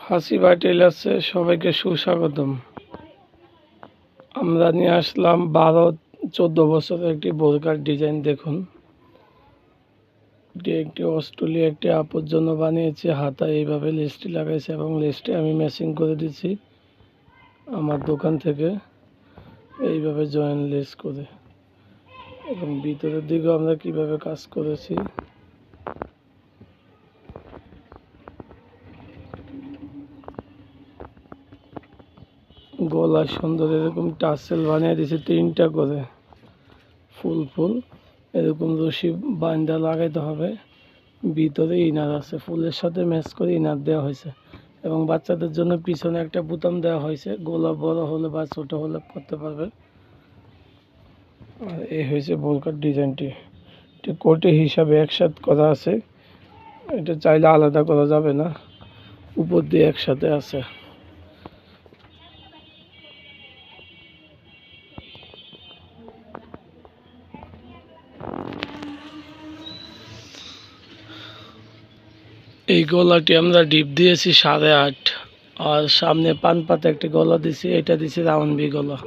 হাসিবা টেলার্সে সবাইকে সুস্বাগতম। আমরা নিয়ে আসলাম 12-14 বছরের একটি বোরকার ডিজাইন। দেখুন, এটি একটি অস্ট্রেলিয়া একটি আপুর জন্য বানিয়েছি। হাতা এইভাবে লেসটি লাগাইছে এবং লেসটি আমি ম্যাচিং করে দিচ্ছি আমার দোকান থেকে, এইভাবে জয়েন্ট লেস করে। এবং ভিতরের দিকেও আমরা কিভাবে কাজ করেছি, গলা সুন্দর এরকম টাসেল বানিয়ে দিয়েছে 3টা করে ফুল এরকম রশি বান্ধা লাগাইতে হবে। ভিতরে ইনার আছে, ফুলের সাথে ম্যাচ করে ইনার দেওয়া হয়েছে এবং বাচ্চাদের জন্য পিছনে একটা বোতাম দেওয়া হয়েছে, গলা বড় হলে বা ছোট হলে করতে পারবে। আর এই হয়েছে বোরকার ডিজাইনটি। এটি কোটি হিসাবে একসাথে করা আছে, এটা চাইলে আলাদা করা যাবে না, উপর দিয়ে একসাথে আছে। এই গলাটি আমরা ডিপ দিয়েছি 8.5, আর সামনে পান পাতা একটি গলা দিছি, এটা দিছি রাউন্ড বি গলা।